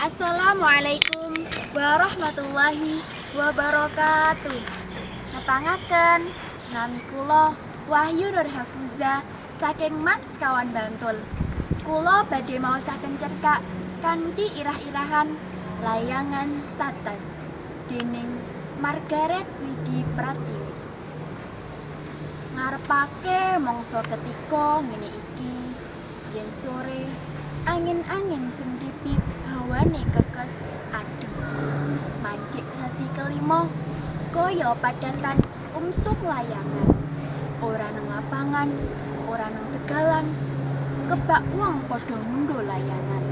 Assalamualaikum warahmatullahi wabarakatuh. Nepangaken nami kula Wahyu Nur Hafuza saking Mat Sekawan Bantul. Kula badhe maosaken cerkak kanthi irah-irahan Layangan Tatas dening Margaret Widi Pratiwi. Ngarepake mangsa ketika ngene iki yen sore angin-angin sing dipit hawane kekes adem. Mancik sasi kelima kaya padatan umsuk layangan. Ora nang lapangan, ora nang tegalan, kebak wong padha ngundho layangan.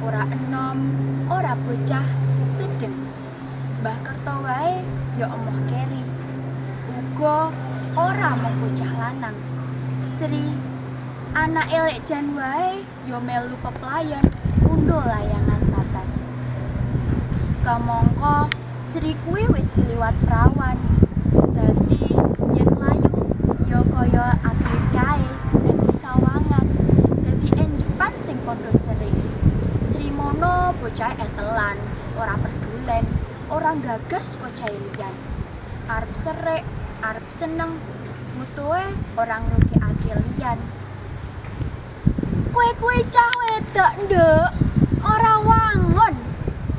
Ora enom, ora bocah sedeng. Mbah Kerto wae ya emoh keri. Uga ora mung bocah lanang. Sri anak elek jan wae ya melu peplayon ngundho layangan tatas. Kamangka Sri kuwi wis kliwat prawan. Dadi yen layu ya kaya atlet kae, dadi sawangan, dadi enjepan sing padha seri. Sri mono bocah etelan, ora pedulen, ora gagas kok jae liyan. Arep serik, arep seneng, mutuhe ora ngrugikake liyan. Kowe cah wedok nduk, ora wangun.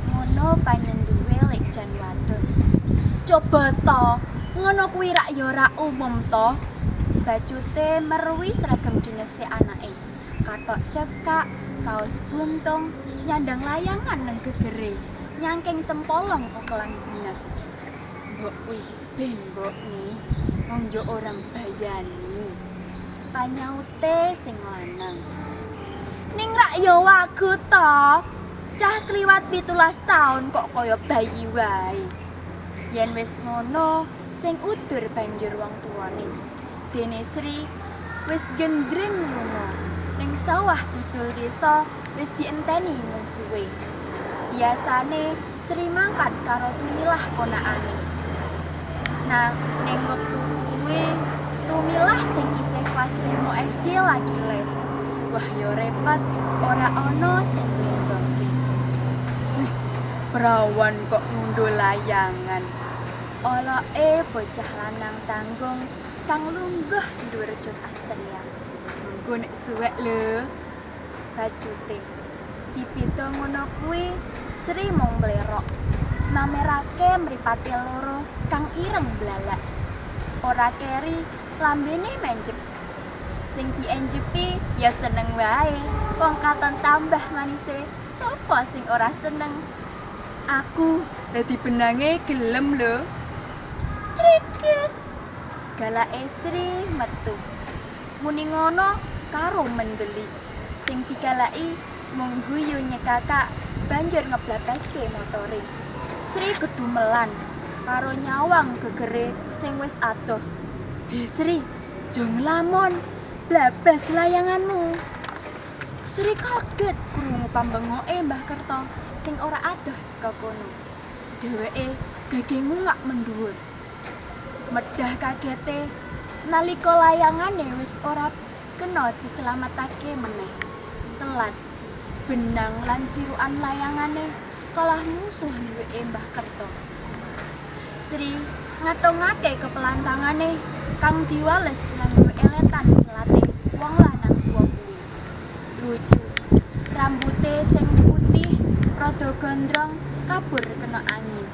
Ngono panyenduwe lek jan wadon. Coba to, ngono kuwi rak ya ora umum to. Bajute merwi seragam dinese anake. Kathok cekak, kaos buntung, nyandang layangan nang gegere, nyangking tempolong ukelan bunga. Mbok wis ben mbok ni, wong yo orang bayani. Panyaute sing lanang. Ning rak ya wagu to. Cah kliwat 17 taun kok kaya bayi wae. Yen wis ngono, sing udur banjur wong tuane. Dene Sri wis gendring ngono. Ning sawah kidul desa wis dienteni mung suwe. Biasane Sri mangkat karo Tumilah ponakane. Nah, ning wektu kuwi Tumilah sing isih kelas 5 SD lagi les. Wah yo repot, ora ana sing nglindhungi. Wih, perawan kok ngundho layangan. Oloke bocah lanang tanggung kang lungguh dhuwur Jon Astria. Mengko nek suwek lho. Bajute dipito ngono kuwi Sri mung mlerok. Mamerake mripate loro kang ireng blalak. Ora keri lambene mencep. Sing dienjepi ya seneng wae. Wong katon tambah manise, sapa sing ora seneng? Aku dadi benange gelem lho. Cricis. Galake Sri metu. Muni ngono karo mendeli. Sing digalaki mung guyu nyekakak banjur ngeblabeske motore. Sri kedumelan karo nyawang gegere sing wis adoh. Sri, jo nglamun. Blabas layanganmu. Sri kaget krungu pambengoke Mbah Kerto sing ora adoh saka kono. Dheweke gegengungak mendhuwur. Medhah kagete nalika layangane wis ora kena diselametake meneh. Telat benang lan sirukan layangane kalah musuh duweke Mbah Kerto. Sri ngatongake kepelantangane kang diwales nganggo eletan kelate wong lanang tuwa kuwi. Lucu, rambute sing putih rada gondrong kabur kena angin.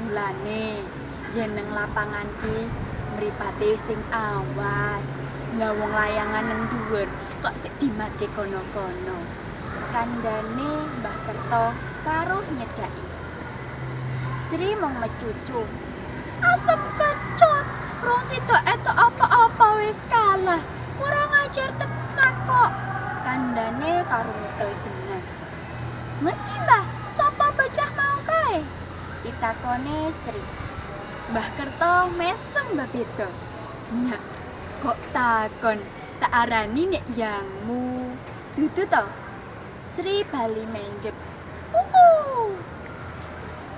Mulane yen nang lapangan ki mripate sing awas. Lah wong layangan nang dhuwur kok sik dimake kono-kono. Kandhane Mbah Kerto karo nyedaki. Sri mung mecucu. Asem kecut, rong sido etok apa-apa wis kalah. Kurang ajar tenan kok. Kandhane karo nyekel bener. Ngerti Mbah, sapa bocah mau kae? Ditakone Sri. Mbah Kerto mesem bebeda. Nyak, kok takon, tak arani nek yangmu. Dudu to? Sri bali menjep.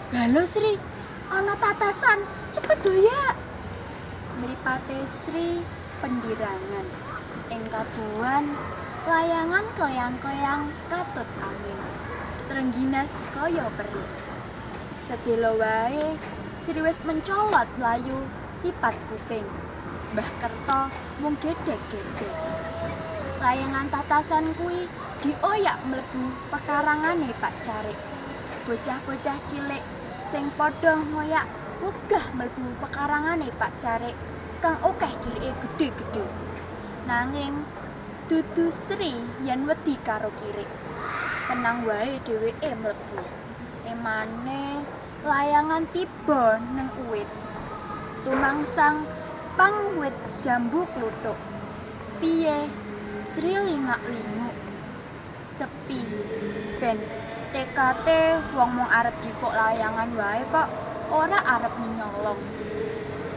Halo Sri, ana tatasan, cepet doyak. Mripate Sri pendirangan. Ing kaduan layangan koyang-koyang katut angin. Trengginas kaya peri. Sedelo wae Sri wis mencolot mlayu sipat kuping. Mbah Kerto mung gedhe-gedhe. Layangan tatasan kuwi dioyak mlebu pekarangane Pak Carik. Bocah-bocah cilik sing padha ngoyak wegah mlebu pekarangane Pak Carik kang akeh kirike gedhe-gedhe. Nanging dudu Sri yen wedi karo kirik. Tenang wae dheweke mlebu. Emane layangan tiba neng uwit. Tumangsang pangwit jambu kluthuk. Piye Sri lingak-linguk. Sepi ben TKT wong mung arep jipuk layangan wae kok ora arep nyolong.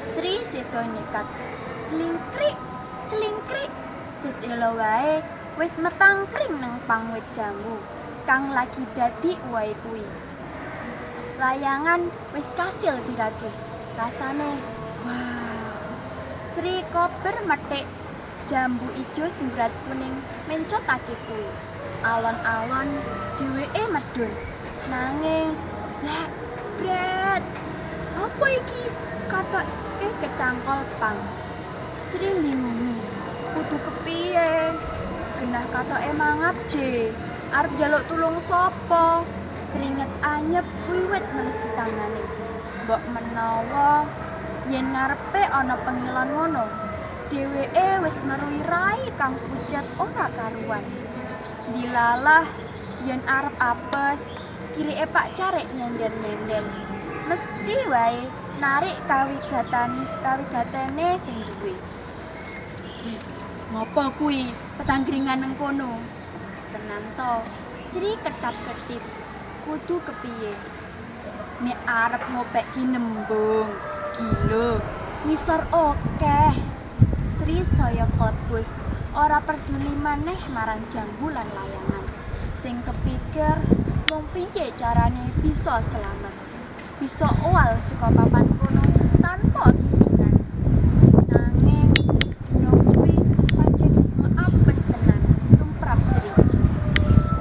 Sri sedo nekat. Clingkrik, clingkrik. Sedelo wae wis metangkring nang pangwit jambu kang lagi dadi uwahe kuwi. Layangan wis kasil diragih. Rasane wah. Sri kober methik jambu ijo sembrat kuning mencotake kuwi. Alon-alon dheweke medun. Nanging lek bret. Apa iki? Kathoke kecangkol pang. Sri bingungi. Kudu kepiye? Genah kathoke mangap je. Arep njaluk tulung sapa? Keringet anyep wiwit nelesi tangane. Mbok menawa yen ngarepe ana pengilon ngono, dheweke wis meruhi rai kang pucet ora karuan. Dilalah yen arep apes, kirike Pak Carik nyender-nyender. Mesti wae narik kawigatene sing duwe. Ngopo kuwi? Petangkringan nang kono. Tenan to, Sri ketap-ketip. Kudu kepiye? Nek arep ngopek ginembung, gila, ngisor akeh. Sri saya klebus, ora peduli maneh marang jambu lan layangan. Sing kepikir mung piye carane bisa selamat. Bisa owal saka papan kono tanpa kisinan. Nanging dina kuwi pancen dina apes tenan tumrap Sri.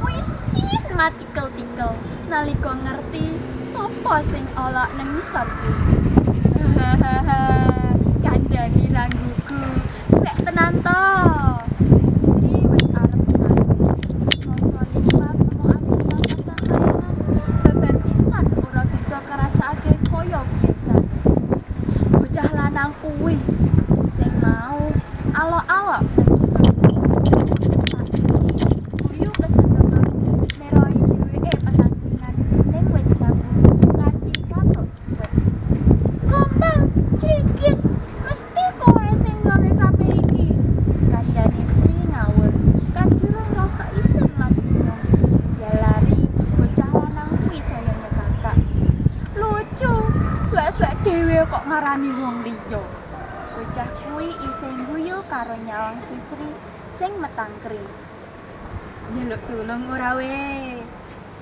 Wisin matikel-tikel nalika ngerti sapa sing olok nang ngisor kuwi. Kandhani rangguku, suwek tenan to. Sri wis arep nangis. Rasa nikmat nemokake papasan layangan babar pisan ora bisa kerasake kaya biasa. Bocah lanang kuwi sing mau alok-alok guyu kesenengan meroi dheweke petangkingan ning wit jambu kanthi katok suwet. Gombal, crikis, mesti kowe sing gawe kabeh iki. Kandhane Sri ngawur, kanjurung rasa isin lan bingung. Jalari bocah lanang kuwi saya nyekakak. Lucu, suwek-suwek dhewe kok ngarani wong liya. Bocah kuwi isih guyu karo nyawang Sri sing metangkring. Njaluk tulung ora we.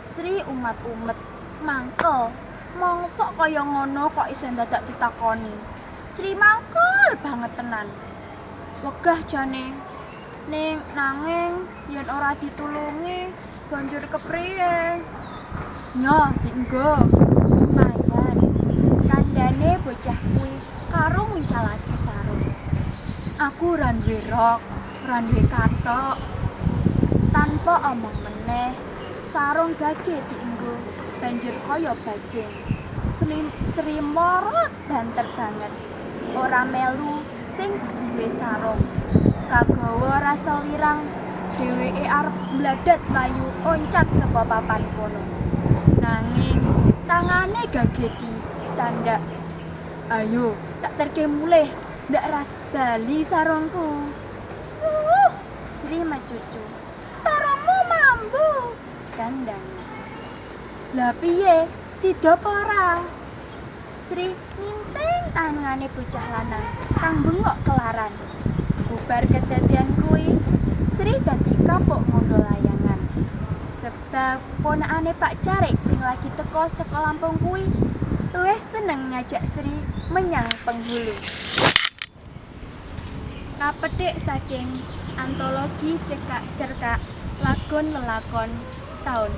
Sri umat-umet mangkel. Mongsok kaya ngono kok isih dadak ditakoni. Sri mangkel banget tenan. Wegah jane. Nanging yen ora ditulungi banjur kepriye? Nyo dienggo. Lumayan. Kandhane bocah kuwi karo nguncalake sarung. Aku ora duwe rok, ora duwe kathok. Tanpa omong meneh, sarung gage dienggo banjur kaya bajing. Sri morot banter banget. Ora melu sing duwe sarung. Kagawa rasa wirang, dheweke arep mbladat mlayu oncat saka papan kono. Nanging tangane gage dicandak. Ayo, tak terke mulih, ndak ras bali sarungku. Sri macucu. Sarungmu mambu. Kandhane. Lah piye? Sida apa ora? Sri nginteng tangane bocah lanang kang bengok kelaran. Bubar kedadian kuwi, Sri dadi kapok ngondo layangan. Sebab ponakane Pak Carik sing lagi teka saka Lampung kuwi luwih seneng ngajak Sri menyang penghulu. Kapethik saking antologi cekak-cerkak lagon lelakon tahun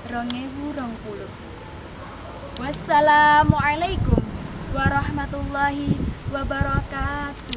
2020. Wassalamualaikum warahmatullahi wabarakatuh.